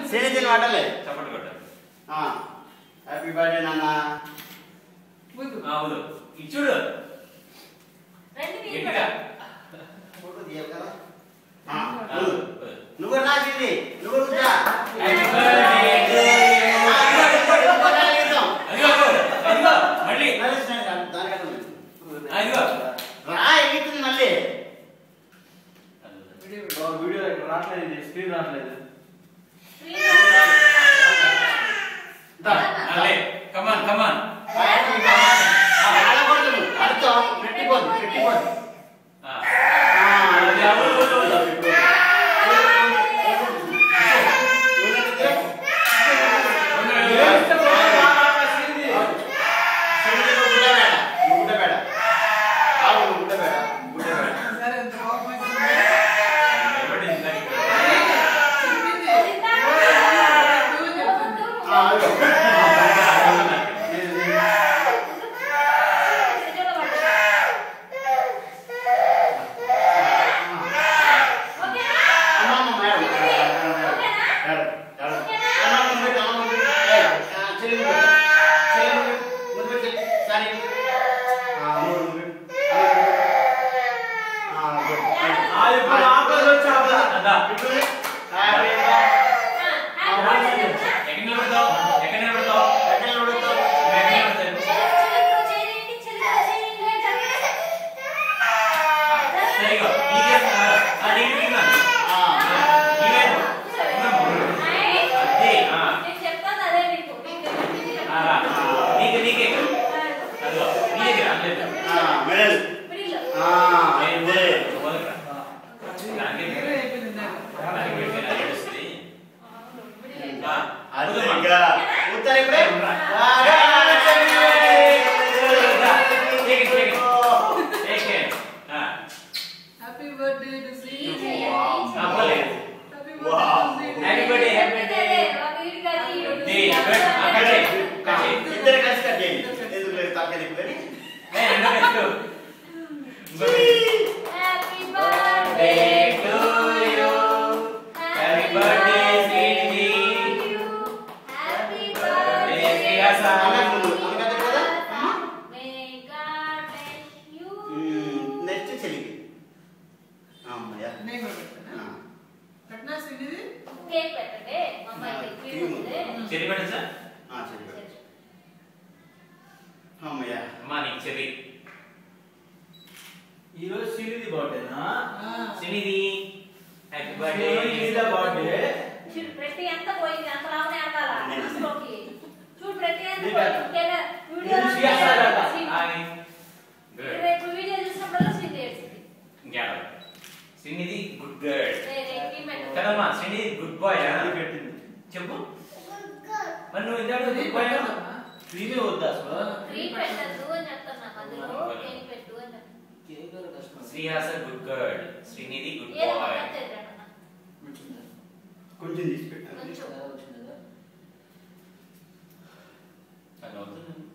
శ్రీనిధి మాటలే చప్పట్లు కొట్టాలి. హ్యాపీ బర్త్డే నాన్న. అవును ఇచ్చుడు గట్టిగా ఫోటో తీయాలి కదా. నువ్వు రాసింది నువ్వు మళ్ళీ రా ఎగుతుంది మళ్ళీ. వీడియో రావట్లేదు, స్క్రీన్ రావట్లేదు. కమాన్ కమాన్ పెట్టిపోదు పెట్టిపోదు. ఈరోజు శ్రీనిధి బర్త్డేనా? Srinidhi happy birthday. బర్త్డే చూడు ప్రతి ఎంత పోయింది అంత లాభనే అవ్వాలా మనసులోకి. చూడు ప్రతి ఎంత పోయింది వీడియో రేపు వీడియో చూసినప్పుడు శ్రీనిధి శ్రీనిధి గుడ్ గర్ల్ కదమ్మా. శ్రీనిధి గుడ్ బాయ్ పెట్టింది చెప్పు. మరి నువ్వు ఇందాక గుడ్ బాయ్ శ్రీనిధి వద్దా అసలు? పెట్టద్దు అని చెప్తున్నా మధ్యలో కేక్ పెట్టు అని చెప్తున్నా. Srihasa good girl, Srinidhi good boy. కొంచెం తీసి పెట్టాను.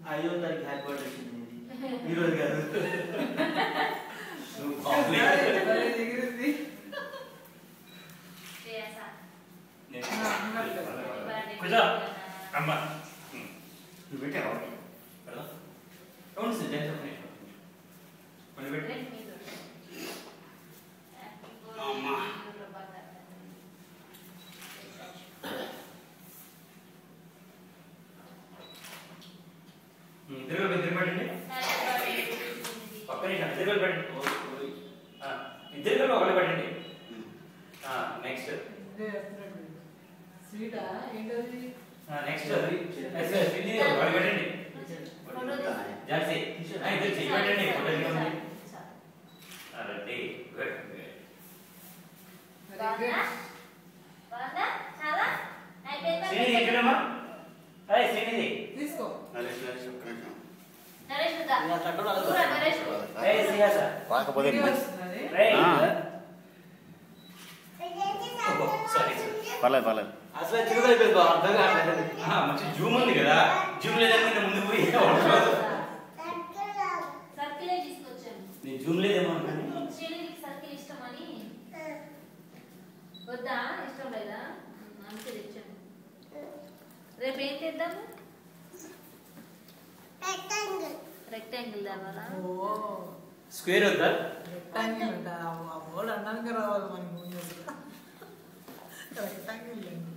5వ తారీఖు హ్యాపీ బర్త్డే శ్రీనిధి. ఈరోజు కాదు. అమ్మా నువ్వు పెట్టావా? పెట్టండి పక్కన ఇద్దరు పెట్టండి. ఇద్దరు ఒకటి పెట్టండి. నెక్స్ట్ నెక్స్ట్ శ్రీనిధి ఒకటి పెట్టండి. జాన్సీ ఇద్దరు చెయ్యి పెట్టండి. రెడ్డి గుడ్ శ్రీనిధి ఎక్కడమ్మా? హాయ్ శ్రీనిధి తీసుకో నరేష్ నరేష్ ఒక్క నిమిషం. నరేష్ దా దూరా నరేష్ హాయ్ శ్రీహాస రాకపోతే పర్లేదు పర్లేదు. అసలు చిరుదైపోయింది బాబు, అర్థం కావట్లేదు. మంచి జూమ్ ఉంది కదా, జూమ్ లేదంటే ముందు పోయి సర్కిలే తీసుకొచ్చాను. నేను జూమ్ లేదేమో శ్రీనిధికి సర్కిల్ ఇష్టమని. వద్దా? ఇష్టం లేదా? అందుకే తెచ్చాను. రేపు ఏం చేద్దాము? రెక్టాంగిల్ తేవాలా? స్క్వేర్ వద్దా? రెక్టాంగిల్ అంట. ఆ వర్డ్ అన్నాక రావాలి మనకి ముందు. రెక్టాంగిల్ అండి.